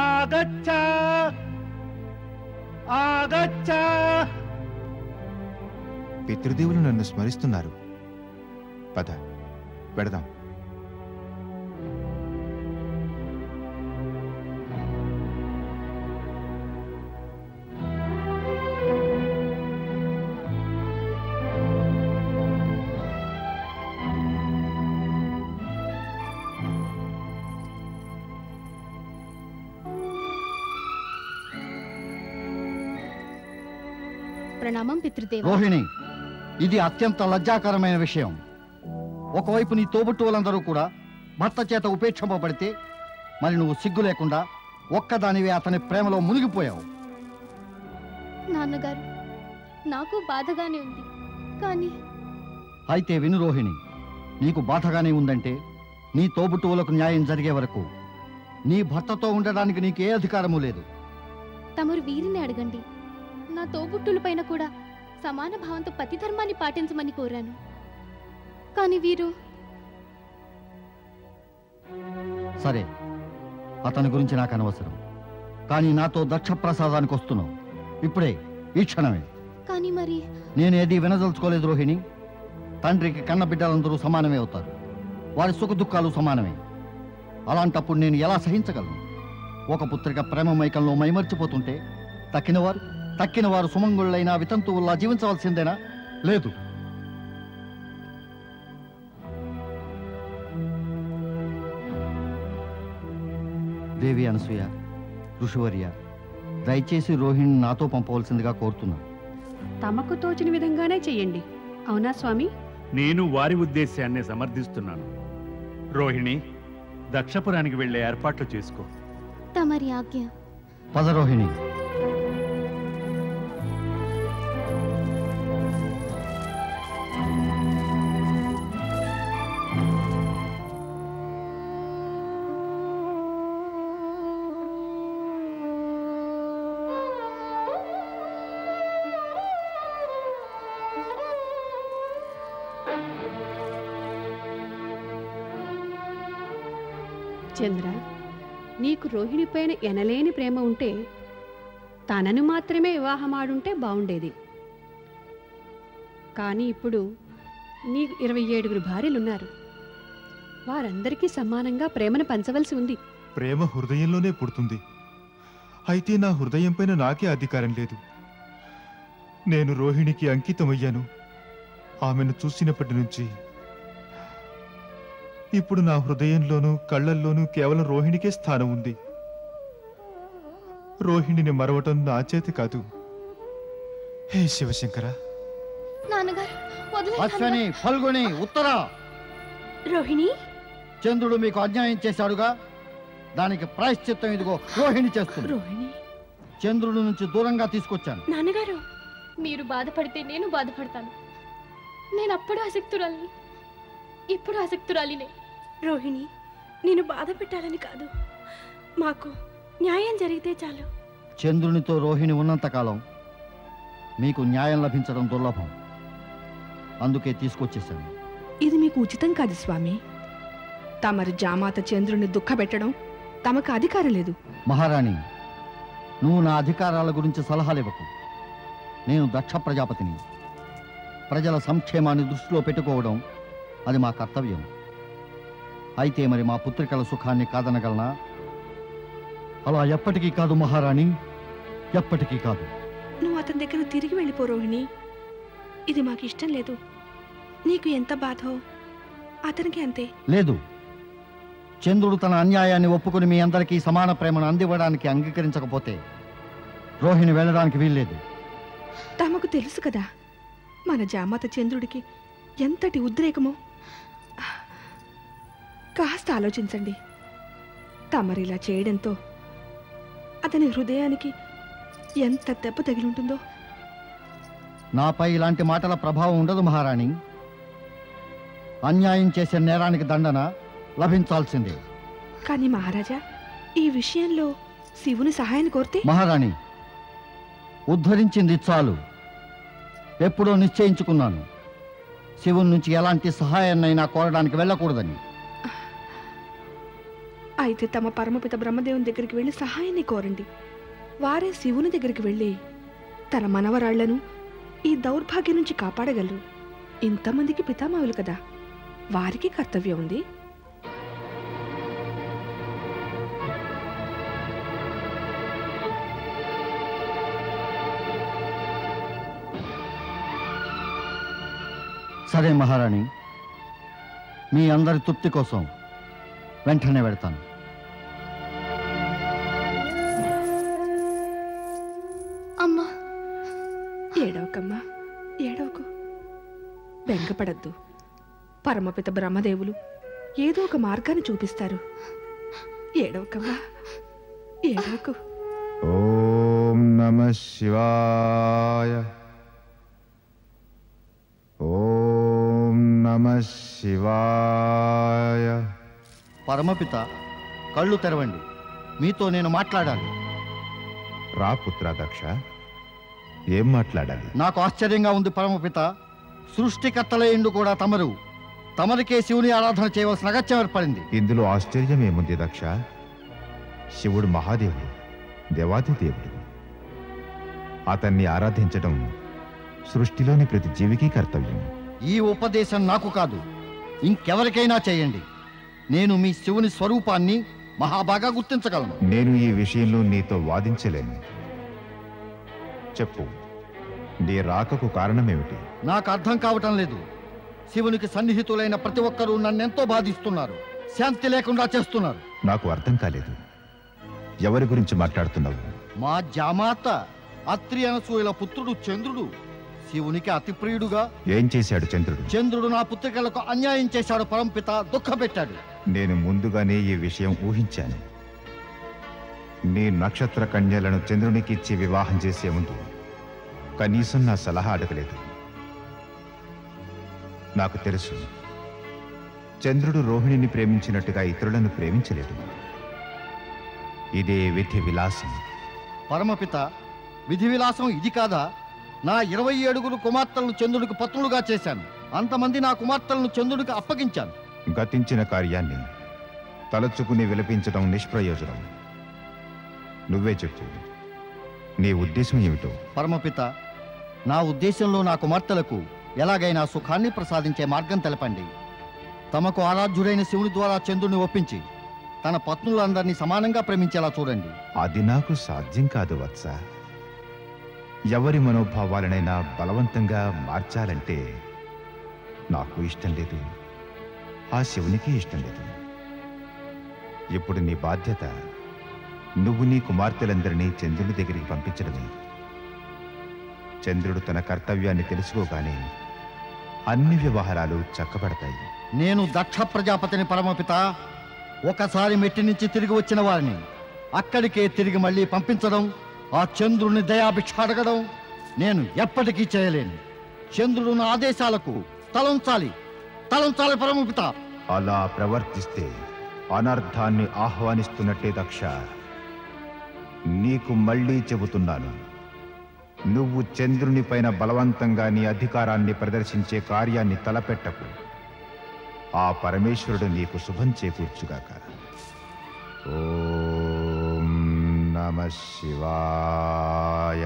ఆగచ్చ ఆగచ్చ. పితృదేవులు నన్ను స్మరిస్తున్నారు. పద పెడదాం. ప్రణామం పితృదేవ. రోహిణి, ఇది అత్యంత లజ్జాకరమైన విషయం. ఒకవైపు నీ తోబుట్టువులందరూ కూడా భర్త చేత ఉపేక్షింపబడితే, మరి నువ్వు సిగ్గు లేకుండా ఒక్కదానివే అతని ప్రేమలో మునిగిపోయావు. నాన్నగారు, నాకు బాధగానే ఉంది. కానీ అయితే విను రోహిణి, నీకు బాధగానే ఉందంటే నీ తోబుట్టువులకు న్యాయం జరిగే వరకు నీ భర్తతో ఉండడానికి నీకు ఏ అధికారము లేదు. తమరు వీరిని అడగండి. నా తోబుట్టులపైన కూడా సమాన భావంతో పతి ధర్మాన్ని పాటించమని కోరాను. కానీ వీరు సరే, అతని గురించి నాకు అనవసరం. కానీ నాతో దక్ష ప్రసాదానికి వస్తున్నావు. ఇప్పుడే ఈ క్షణమే. కానీ మరి నేనేది వినదలుచుకోలేదు రోహిణి. తండ్రికి కన్న బిడ్డలందరూ సమానమే అవుతారు. వారి సుఖ దుఃఖాలు సమానమే. అలాంటప్పుడు నేను ఎలా సహించగలను? ఒక పుత్రిక ప్రేమ మైకంలో మైమర్చిపోతుంటే తక్కిన వారు సుమంగుళ్ళైనా వితంతువుల్లా జీవించవలసిందేనా? లేదు. దేవి అనసూయ, ఋషివర్య, దయచేసి రోహిణి నాతో పంపవలసిందిగా కోరుతున్నా. తమకు తోచిన విధంగానే చెయ్యండి. అవునా స్వామి? నేను వారి ఉద్దేశాన్ని సమర్థిస్తున్నాను. రోహిణి, దక్షపురానికి వెళ్లే ఏర్పాట్లు చేసుకో. తమరి ఆజ్ఞ. పద రోహిణి. చంద్ర, నీకు రోహిణి పైన ఎనలేని ప్రేమ ఉంటే తనను మాత్రమే వివాహమాడుంటే బాగుండేది. కానీ ఇప్పుడు నీకు 27 భార్యలున్నారు. వారందరికీ సమానంగా ప్రేమను పంచవలసి ఉంది. ప్రేమ హృదయంలోనే పుడుతుంది. అయితే నా హృదయం పైన నాకే అధికారం లేదు. నేను రోహిణికి అంకితమయ్యాను. ఆమెను చూసినప్పటి నుంచి ఇప్పుడు నా హృదయంలోనూ కళ్ళల్లోనూ కేవలం రోహిణికే స్థానం ఉంది. రోహిణిని మరవటం నా చేతి కాదు. హే శివశంకర! నాన్నగారు అశ్వని, ఫల్గుని, ఉత్తర. రోహిణి, చంద్రుడు మీకు అన్యాయం చేశాడుగా, దానికి ప్రాయశ్చిత్తం ఇదిగో రోహిణి చేస్తుంది. రోహిణి, చంద్రుడి నుంచి దూరంగా తీసుకొచ్చాను. నాన్నగారు, మీరు బాధపడితే నేను బాధపడతాను. నేను అప్పుడు ఆసక్తురాలిని, ఇప్పుడు ఆసక్తురాలినే. రోహిణి, నేను బాధ పెట్టాలని కాదు, మాకు న్యాయం జరిగితే చాలు. చంద్రునితో రోహిణి ఉన్నంతకాలం మీకు న్యాయం లభించడం దుర్లభం. అందుకే తీసుకొచ్చేశాను. ఇది మీకు ఉచితం కాదు స్వామి. తమరి జామాత చంద్రుని దుఃఖపెట్టడం తమకు అధికారం లేదు. మహారాణి, నువ్వు నా అధికారాల గురించి సలహాలివ్వకు. నేను దక్ష ప్రజాపతిని. ప్రజల సంక్షేమాన్ని దృష్టిలో పెట్టుకోవడం అది మా కర్తవ్యం. అయితే మరి మా పుత్రికల సుఖాన్ని కాదనగలనా? అలా ఎప్పటికీ కాదు మహారాణి, ఎప్పటికీ కాదు. నువ్వు అతని దగ్గర తిరిగి వెళ్ళిపో రోహిణి. ఇది మాకు ఇష్టం లేదు. నీకు ఎంత బాధో అతనికి అంతే. లేదు, చంద్రుడు తన అన్యాయాన్ని ఒప్పుకుని మీ అందరికీ సమాన ప్రేమను అందివ్వడానికి అంగీకరించకపోతే రోహిణి వెళ్ళడానికి వీల్లేదు. తమకు తెలుసు కదా మన జామాత చంద్రుడికి ఎంతటి ఉద్రేకమో. కాస్త ఆలోచించండి. తమరిలా చేయడంతో అతని హృదయానికి ఎంత దెబ్బ తగిలింటుందో. నాపై ఇలాంటి మాటల ప్రభావం ఉండదు మహారాణి. అన్యాయం చేసే నేరానికి దండన లభించాల్సిందే. కానీ మహారాజా, ఈ విషయంలో శివుని సహాయాన్ని కోరితే? మహారాణి, ఉద్ధరించింది చాలు. ఎప్పుడో నిశ్చయించుకున్నాను శివుని నుంచి ఎలాంటి సహాయాన్నైనా కోరడానికి వెళ్ళకూడదని. అయితే తమ పరమపిత బ్రహ్మదేవుని దగ్గరికి వెళ్ళి సహాయాన్ని కోరండి. వారే శివుని దగ్గరికి వెళ్ళి తన మనవరాళ్లను ఈ దౌర్భాగ్యం నుంచి కాపాడగలరు. ఇంతమందికి పితామహులు కదా, వారికి కర్తవ్యం ఉంది. సరే మహారాణి, మీ అందరి తృప్తి కోసం వెంటనే వెళ్తాను. అమ్మా, ఏడవకమ్మా, ఏడవకు. బెంగపడద్దు. పరమపిత బ్రహ్మదేవులు ఏదో ఒక మార్గాన్ని చూపిస్తారు. ఏడవకమ్మా, ఏడవకు. ఓం నమః శివాయ. ఓం నమః శివాయ. పరమపిత, కళ్ళు తెరవండి. మీతో నేను మాట్లాడాలి. రా పుత్ర దక్ష, ఏం మాట్లాడాలి? నాకు ఆశ్చర్యంగా ఉంది పరమపిత. సృష్టికర్తలైండు కూడా తమరికే శివుని ఆరాధన చేయవలసిన అగత్యం ఏర్పడింది. ఇందులో ఆశ్చర్యం ఏముంది దక్ష? శివుడు మహాదేవుడు, దేవాది దేవుడు. అతన్ని ఆరాధించడం సృష్టిలోని ప్రతి జీవికి కర్తవ్యం. ఈ ఉపదేశం నాకు కాదు, ఇంకెవరికైనా చేయండి. నేను మీ శివుని స్వరూపాన్ని మహాబాగా గుర్తించగలను. నేను ఈ విషయంలో నీతో వాదించలేను. చెప్పు, నీ రాకకు కారణమేమిటి? నాకు అర్థం కావటం లేదు. శివునికి సన్నిహితులైన ప్రతి ఒక్కరూ నన్నెంతో బాధిస్తున్నారు, శాంతి లేకుండా చేస్తున్నారు. నాకు అర్థం కాలేదు. ఎవరి గురించి మాట్లాడుతున్నావు? మా జామాత అత్రి అనసూయల పుత్రుడు చంద్రుడు శివునికి అతి ప్రియుడుగా. ఏం చేశాడు చంద్రుడు? చంద్రుడు నా పుత్రికలకు అన్యాయం చేశాడు. పరంపిత దుఃఖపెట్టాడు. నేను ముందుగానే ఈ విషయం ఊహించాను. నీ నక్షత్ర కన్యలను చంద్రునికి ఇచ్చి వివాహం చేసే ముందు కనీసం నా సలహా అడగలేదు. నాకు తెలుసు, చంద్రుడు రోహిణిని ప్రేమించినట్టుగా ఇతరులను ప్రేమించలేదు. ఇదే విధి విలాసం. పరమపిత, విధి విలాసం ఇది కాదా? నా 27 కుమార్తెలను చంద్రుడికి పత్నులుగా చేశాను. అంతమంది నా కుమార్తెలను చంద్రుడికి అప్పగించాను. గతించిన కార్యాన్ని తలచుకుని విలపించడం నిష్ప్రయోజనం. నువ్వే చెప్పు, నీ ఉద్దేశం ఏమిటో? పరమపిత, నా ఉద్దేశంలో నా కుమార్తెలకు ఎలాగైనా సుఖాన్ని ప్రసాదించే మార్గం తెలపండి. తమకు ఆరాధ్యుడైన శివుని ద్వారా చంద్రుని ఒప్పించి తన పత్నులందరినీ సమానంగా ప్రేమించేలా చూడండి. అది నాకు సాధ్యం కాదు వత్స. ఎవరి మనోభావాలనైనా బలవంతంగా మార్చాలంటే నాకు ఇష్టం లేదు, ఆ శివునికి ఇష్టం లేదు. ఇప్పుడు నీ బాధ్యత నువ్వు నీ కుమార్తెలందరినీ చంద్రుని దగ్గరికి పంపించడమే. చంద్రుడు తన కర్తవ్యాన్ని తెలుసుకోగానే అన్ని వ్యవహారాలు చక్కబడతాయి. నేను దక్ష ప్రజాపతిని పరమపిత. ఒకసారి మెట్టి నుంచి తిరిగి వచ్చిన వారిని అక్కడికే తిరిగి మళ్ళీ పంపించడం, ఆ చంద్రుని దయాభిక్ష అడగడం నేను ఎప్పటికీ చేయలేను. చంద్రుడు నా ఆదేశాలకు తలంచాలి పరమపిత. అలా ప్రవర్తిస్తే అనర్థాన్ని ఆహ్వానిస్తున్నట్టే దక్ష. నీకు మళ్ళీ చెబుతున్నాను, నువ్వు చంద్రుని పైన బలవంతంగా నీ అధికారాన్ని ప్రదర్శించే కార్యాన్ని తలపెట్టకు. ఆ పరమేశ్వరుడు నీకు శుభం చేకూర్చుగాక. ఓం నమః శివాయ.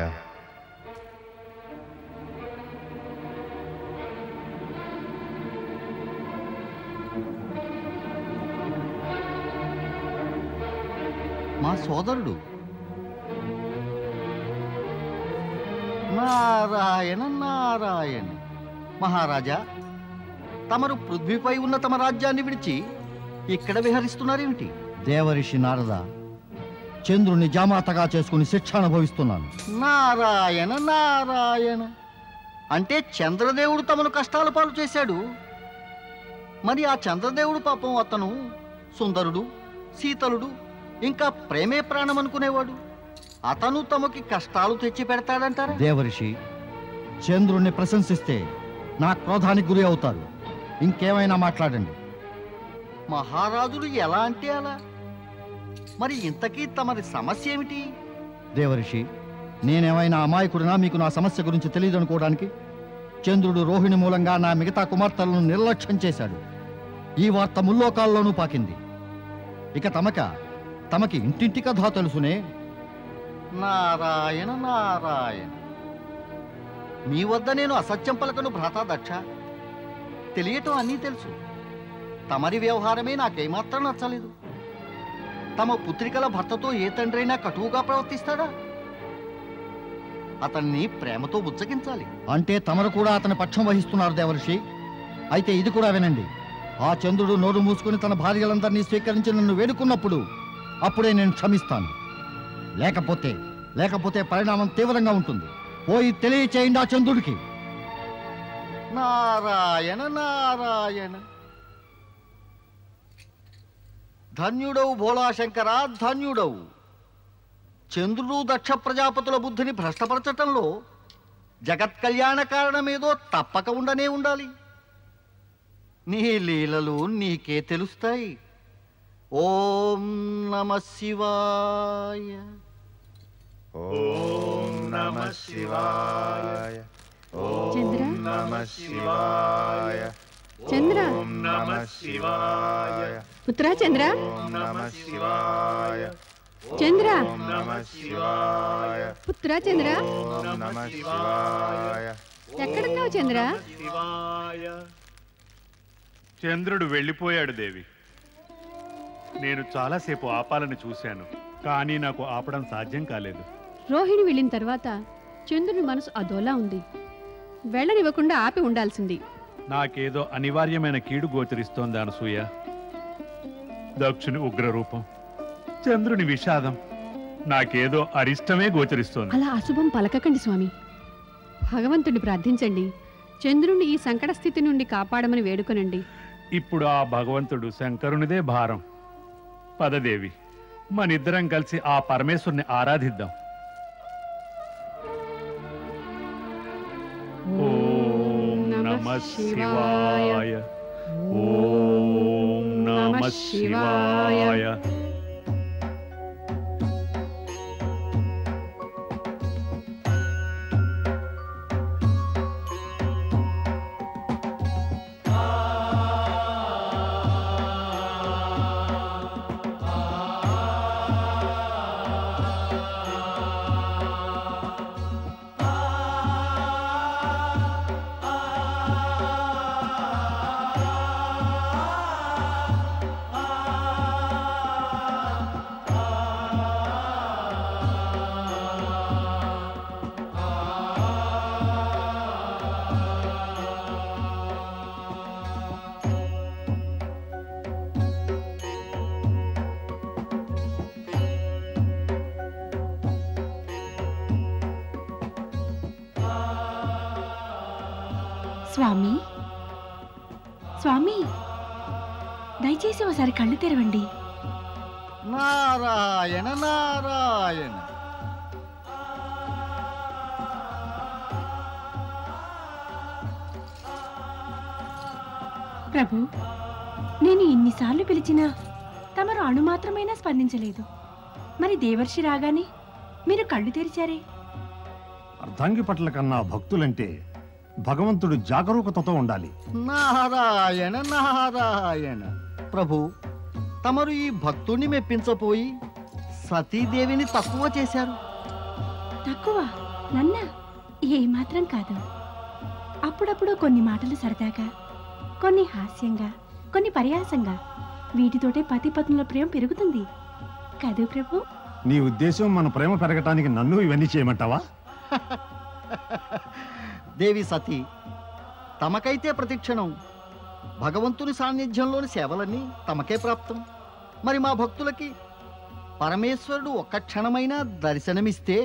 మా సోదరుడు. నారాయణ నారాయణ. మహారాజా, తమరు పృథ్వీపై ఉన్న తమ రాజ్యాన్ని విడిచి ఇక్కడ విహరిస్తున్నారేమిటి? దేవరిషి నారద, చంద్రుని జామాతగా చేసుకుని శిక్ష అనుభవిస్తున్నాను. నారాయణ నారాయణ. అంటే చంద్రదేవుడు తమను కష్టాల పాలు చేశాడు. మరి ఆ చంద్రదేవుడు పాపం అతను సుందరుడు, శీతలుడు, ఇంకా ప్రేమే ప్రాణం అనుకునేవాడు. అతను తమకి కష్టాలు తెచ్చి పెడతాడంటారా? దేవరిషి, చంద్రుణ్ణి ప్రశంసిస్తే నా క్రోధానికి గురి అవుతారు. ఇంకేమైనా మాట్లాడండి. మహారాజుడు ఎలా అంటే అలా. మరి ఇంతకీ తమరి సమస్య ఏమిటి? దేవరిషి, నేనేమైనా అమాయకుడినా మీకు నా సమస్య గురించి తెలియదు అనుకోవడానికి? చంద్రుడు రోహిణి మూలంగా నా మిగతా కుమార్తెలను నిర్లక్ష్యం చేశాడు. ఈ వార్త ముల్లోకాల్లోనూ పాకింది. ఇక తమకి ఇంటింటి కథ తెలుసునే. నారాయణ నారాయణ. మీ వద్ద నేను అసత్యం పలకను భ్రాతా దక్ష. తెలియటం అన్నీ తెలుసు. తమరి వ్యవహారమే నాకేమాత్రం నచ్చలేదు. తమ పుత్రికల భర్తతో ఏ తండ్రైనా కటువుగా ప్రవర్తిస్తాడా? అతన్ని ప్రేమతో బుచ్చగించాలి. అంటే తమరు కూడా అతని పక్షం వహిస్తున్నారు దేవర్షి. అయితే ఇది కూడా వినండి. ఆ చంద్రుడు నోరు మూసుకుని తన భార్యలందరినీ స్వీకరించి నన్ను వేడుకున్నప్పుడు అప్పుడే నేను క్షమిస్తాను. లేకపోతే పరిణామం తీవ్రంగా ఉంటుంది. పోయి తెలియచేయండి ఆ చంద్రుడికి. నారాయణ నారాయణ. ధన్యుడవు భోళాశంకర, ధన్యుడవు. చంద్రుడు దక్ష ప్రజాపతుల బుద్ధిని భ్రష్టపరచటంలో జగత్ కళ్యాణ కారణమేదో తప్పక ఉండనే ఉండాలి. నీ లీలలు నీకే తెలుస్తాయి. ఓం నమః శివాయ. ఓం నమః శివాయ. చంద్ర, ఓం నమః శివాయ. చంద్ర, ఓం నమః శివాయ. పుత్రా చంద్ర, ఓం నమః శివాయ. చంద్ర నమః శివాయ పుత్ర చంద్ర నమః శివాయ ఎక్కడున్నావు చంద్ర? శివాయ. చంద్రుడు వెళ్ళిపోయాడు దేవి. నేను చాలాసేపు ఆపాలని చూశాను, కానీ నాకు ఆపడం సాధ్యం కాలేదు. రోహిణి వెళ్ళిన తర్వాత చంద్రుని మనసు అదోలా ఉంది. వెళ్ళనివ్వకుండా ఆపి ఉండాల్సింది. నాకేదో అనివార్యమైన కీడు గోచరిస్తోంది అనసూయ. దక్షుని ఉగ్రరూపం, చంద్రుని విషాదం, నాకేదో అరిష్టమే గోచరిస్తోంది. అలా అశుభం పలకకండి స్వామి. భగవంతుడిని ప్రార్థించండి. చంద్రుని ఈ సంకట స్థితి నుండి కాపాడమని వేడుకొనండి. ఇప్పుడు ఆ భగవంతుడు శంకరునిదే భారం. పదదేవి, మనిద్దరం కలిసి ఆ పరమేశ్వరుని ఆరాధిద్దాం. ఓం నమః శివాయ. ఓం నమః శివాయ. స్వామి, స్వామి, దయచేసి ఒకసారి కళ్ళు తెరవండి. నారాయణ నారాయణ. ప్రభు, నేను ఎన్నిసార్లు పిలిచినా తమరు అణుమాత్రమైనా స్పందించలేదు. మరి దేవర్షి రాగానే మీరు కళ్ళు తెరిచారే. అర్ధాంగి పట్ల కన్నా భక్తులంటే భగవంతుడు జాగరూకతతో ఉండాలి. నారాయణ నారాయణ. ప్రభు, తమరు ఈ భక్తుణ్ణి మెప్పించపోయి సతీదేవిని తక్కువ చేశారు. తక్కువ నన్న ఏమాత్రం కాదు. అప్పుడప్పుడు కొన్ని మాటలు సరదాగా, కొన్ని హాస్యంగా, కొన్ని పరిహాసంగా, వీటితోటే పతి పత్నుల ప్రేమ పెరుగుతుంది కదూ ప్రభు? నీ ఉద్దేశం మన ప్రేమ పెరగటానికి నన్ను ఇవన్నీ చేయమంటావా? దేవి సతీ, తమకైతే ప్రతిక్షణం భగవంతుని సాన్నిధ్యంలోని సేవలన్నీ తమకే ప్రాప్తం. మరి మా భక్తులకి పరమేశ్వరుడు ఒక్క క్షణమైనా దర్శనమిస్తే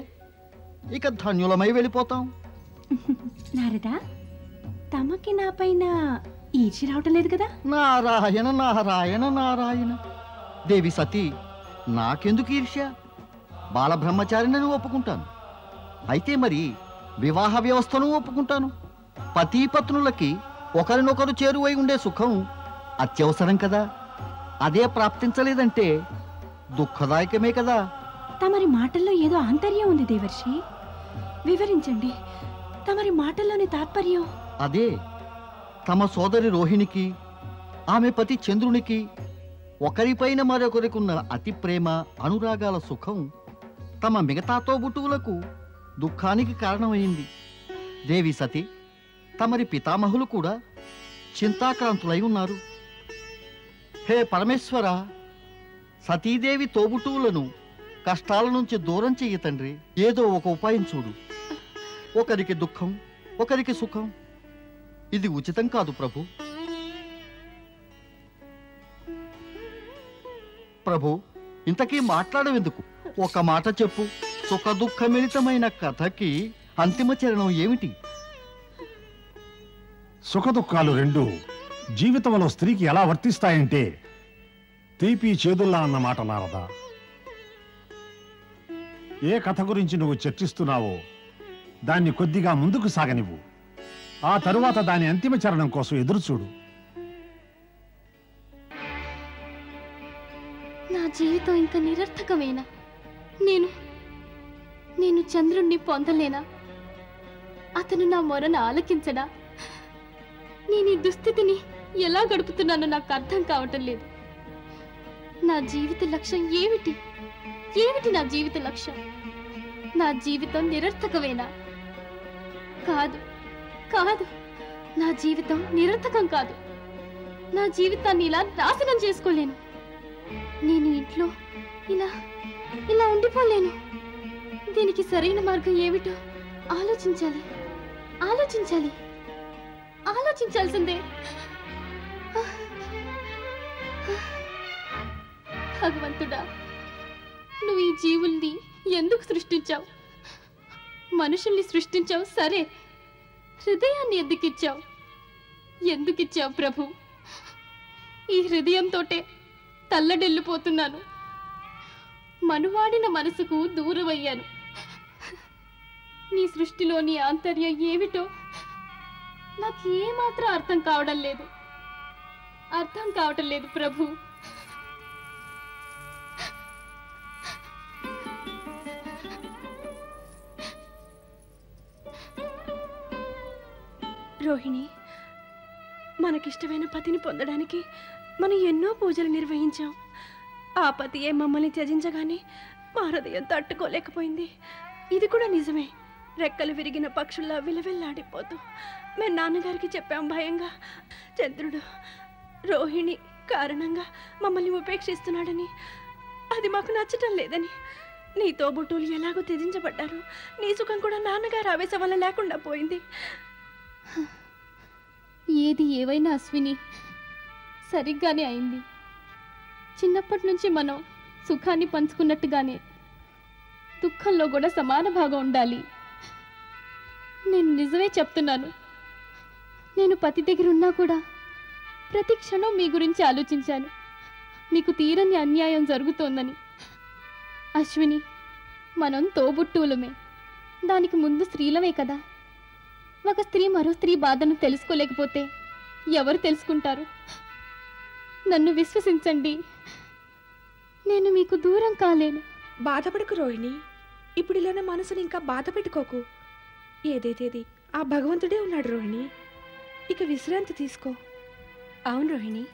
ఇక ధన్యులమై వెళ్ళిపోతాం. నారదా, తమకి నా పైన ఈర్చి రావటం లేదు కదా? నారాయణ నారాయణ నారాయణ. దేవి సతీ, నాకెందుకు ఈర్ష్య? బాలబ్రహ్మచారిని ఒప్పుకుంటాను. అయితే మరి వివాహ వ్యవస్థను ఒప్పుకుంటాను. పతీపత్నులకి ఒకరినొకరు చేరువై ఉండే సుఖం అత్యవసరం కదా. అదే ప్రాప్తించలేదంటే దుఃఖదాయకమే కదా. తమరి మాటల్లో ఏదో ఆంతర్యం ఉంది దేవర్షి. వివరించండి తమరి మాటల్లోని తాత్పర్యం. అదే, తమ సోదరి రోహిణికి, ఆమె పతి చంద్రునికి ఒకరిపైన మరొకరికున్న అతి ప్రేమ, అనురాగాల సుఖం తమ మిగతా తోబుట్టువులకు దుఃఖానికి కారణమైంది. దేవి సతి, తమరి పితామహులు కూడా చింతాక్రాంతులై ఉన్నారు. హే పరమేశ్వర, సతీదేవి తోబుట్టువులను కష్టాల నుంచి దూరం చెయ్యి తండ్రి. ఏదో ఒక ఉపాయం చూడు. ఒకరికి దుఃఖం, ఒకరికి సుఖం. ఇది ఉచితం కాదు ప్రభు. ప్రభు, ఇంతకీ మాట్లాడవెందుకు? ఒక మాట చెప్పు. సుఖ దుఃఖమిళితమైన కథకి అంతిమ చరణం ఏమిటి? సుఖ దుఃఖాలు రెండు జీవితంలో స్త్రీకి ఎలా వర్తిస్తాయంటే తీపి చేదుల్లా అన్న మాట నారదా. ఏ కథ గురించి నువ్వు చర్చిస్తున్నావో దాన్ని కొద్దిగా ముందుకు సాగనివ్వు. ఆ తరువాత దాని అంతిమ చరణం కోసం ఎదురుచూడు. నా జీవితం ఇంకా నిరర్థకమేనా? నేను చంద్రుణ్ణి పొందలేనా? అతను నా మొరను ఆలకించడా? నేను ఈ దుస్థితిని ఎలా గడుపుతున్నానో నాకు అర్థం కావటం లేదు. నా జీవిత లక్ష్యం ఏమిటి? ఏమిటి నా జీవిత లక్ష్యం? నా జీవితం నిరర్థకమేనా? కాదు కాదు, నా జీవితం నిరర్థకం కాదు. నా జీవితాన్ని ఇలా నాశనం చేసుకోలేను. నేను ఇంట్లో ఇలా ఇలా ఉండిపోలేను. దీనికి సరైన మార్గం ఏమిటో ఆలోచించాలి ఆలోచించాలి ఆలోచించాల్సిందే. భగవంతుడా, నువ్వు ఈ జీవుల్ని ఎందుకు సృష్టించావు? మనుషుల్ని సృష్టించావు సరే, హృదయాన్ని ఎందుకిచ్చావు? ఎందుకిచ్చావు ప్రభు? ఈ హృదయంతోటే తల్లడెల్లిపోతున్నాను. మనువాడిన మనసుకు దూరమయ్యాను. నీ సృష్టిలోని ఆంతర్యం ఏమిటో నాకు ఏమాత్రం అర్థం కావటం లేదు ప్రభు. రోహిణి, మనకిష్టమైన పతిని పొందడానికి మనం ఎన్నో పూజలు నిర్వహించాం. ఆ పతియే మమ్మల్ని త్యజించగానే మా హృదయం తట్టుకోలేకపోయింది. ఇది కూడా నిజమే. రెక్కలు విరిగిన పక్షుల్లా విలవిల్లాడిపోతూ మేము నాన్నగారికి చెప్పాం భయంగా. చంద్రుడు రోహిణి కారణంగా మమ్మల్ని ఉపేక్షిస్తున్నాడని, అది మాకు నచ్చటం లేదని. నీ తోబుట్టులు ఎలాగో త్యజించబడ్డారు. నీ సుఖం కూడా నాన్నగారు ఆవేశం వల్ల లేకుండా పోయింది. ఏది ఏవైనా అశ్విని, సరిగ్గానే అయింది. చిన్నప్పటి నుంచి మనం సుఖాన్ని పంచుకున్నట్టుగానే దుఃఖంలో కూడా సమాన భాగం ఉండాలి. నేను నిజమే చెప్తున్నాను. నేను పతి దగ్గర ఉన్నా కూడా ప్రతి క్షణం మీ గురించి ఆలోచించాను. మీకు తీరని అన్యాయం జరుగుతోందని. అశ్విని, మనం తోబుట్టువులమే. దానికి ముందు స్త్రీలమే కదా. ఒక స్త్రీ మరో స్త్రీ బాధను తెలుసుకోలేకపోతే ఎవరు తెలుసుకుంటారు? నన్ను విశ్వసించండి, నేను మీకు దూరం కాలేను. బాధపడకు రోహిణి. ఇప్పుడు ఇలానే మనసుని ఇంకా బాధ పెట్టుకోకు. ఏదైతేది ఆ భగవంతుడే ఉన్నాడు రోహిణి. ఇక విశ్రాంతి తీసుకో. అవును రోహిణి.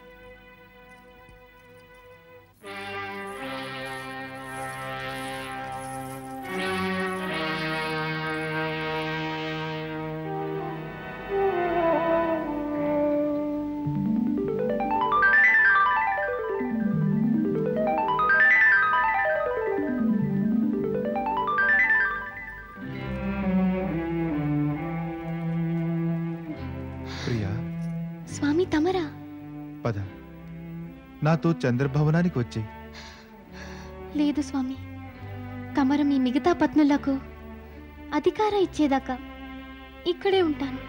స్వామి తమరా? పద, నాతో చంద్రభవనానికి వచ్చే. లేదు స్వామి, తమరు మీ మిగతా పత్నులకు అధికారం ఇచ్చేదాకా ఇక్కడే ఉంటాను.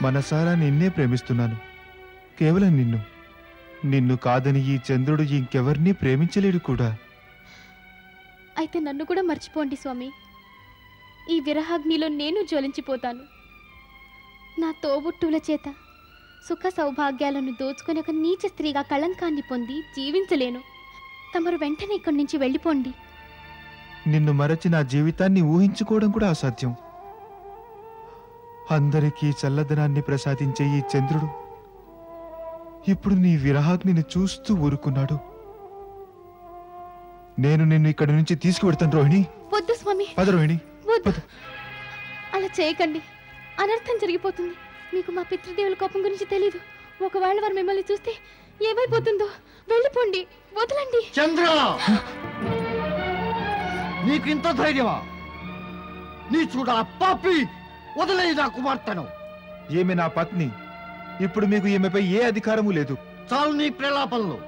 మనసారా నిన్నే ప్రేమిస్తున్నాను, కేవలం నిన్ను. నిన్ను కాదని ఈ చంద్రుడు ఇంకెవరినీ ప్రేమించలేడు కూడా. అయితే నన్ను కూడా మర్చిపోండి స్వామి. ఈ విరహాగ్నిలో నేను జ్వలించిపోతాను. నా తోబుట్టుల చేత సుఖ సౌభాగ్యాలను దోచుకుని ఒక నీచ స్త్రీగా కళంకాన్ని పొంది జీవించలేను. తమరు వెంటనే ఇక్కడి నుంచి వెళ్ళిపోండి. నిన్ను మరచి నా జీవితాన్ని ఊహించుకోవడం కూడా అసాధ్యం. అందరికీ చల్లదనాన్ని ప్రసాదించే ఈ చంద్రుడు ఇప్పుడు నీ విరహాగ్నిని చూస్తూ ఊరుకున్నాడు. నేను నిన్ను ఇక్కడి నుంచి తీసుకువెడతాను రోహిణి. వద్దు స్వామి. పద రోహిణి. వద్దు, అలా చేయకండి. అనర్థం జరిగిపోతుంది. మీకు మా పితృదేవుల కోపం గురించి తెలీదు. ఒకవేళ వారు మిమ్మల్ని చూస్తే ఏమైపోతుందో. వెళ్ళిపోండి, వదలండి. చంద్ర, నీకు ఇంత ధైర్యమా? నీ చూడ పాపి, వదిలేయి నా కుమార్తెను. ఏమి నా పత్ని? ఇప్పుడు మీకు ఈమెపై ఏ అధికారము లేదు. చాలు నీ ప్రలాపనలు.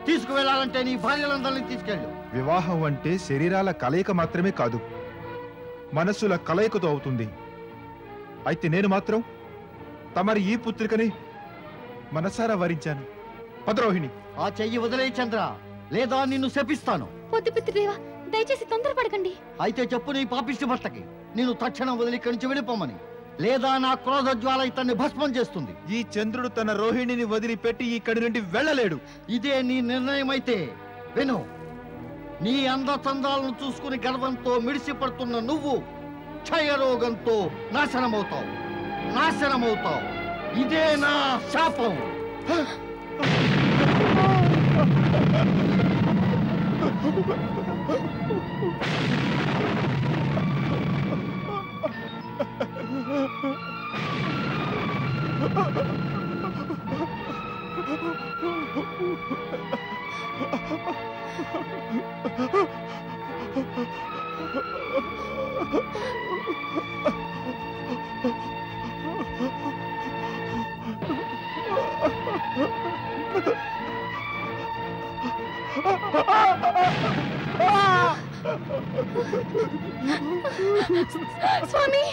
తీసుకువెళ్ళాలంటే నీ భార్యలందరినీ తీసుకెళ్ళు. వివాహం అంటే శరీరాల కలయిక మాత్రమే కాదు, మనస్సుల కలయికతో అవుతుంది. అయితే నేను మాత్రం తమరి ఈ పుత్రికని మనసారా వరించాను. పద్రోహిణి, ఆ చెయ్యి వదిలేయి చంద్ర, లేదా నిన్ను శపిస్తాను. పొద్దు పితృదేవా, దయచేసి తొందరపడకండి. అయితే చెప్పు నీ పాపిష్టి భర్తకి నేను తక్షణం వదిలి ఇక్కడి నుంచి వెళ్ళిపోమని, లేదా నా క్రోధ జ్వాల ఇతన్ని భస్మం చేస్తుంది. ఈ చంద్రుడు తన రోహిణిని వదిలిపెట్టి ఇక్కడి నుండి వెళ్ళలేడు. ఇదే నీ నిర్ణయం అయితే విను. నీ అందచందాలను చూసుకుని గర్వంతో మిడిసిపడుతున్న నువ్వు క్షయరోగంతో నాశనమవుతావు. ఇదే నా శాపం. స్వామి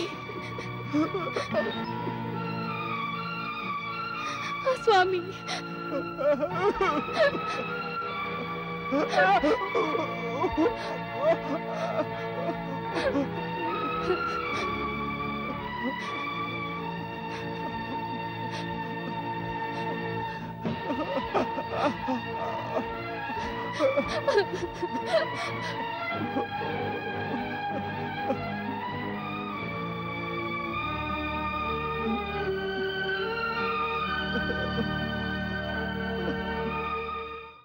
స్వామి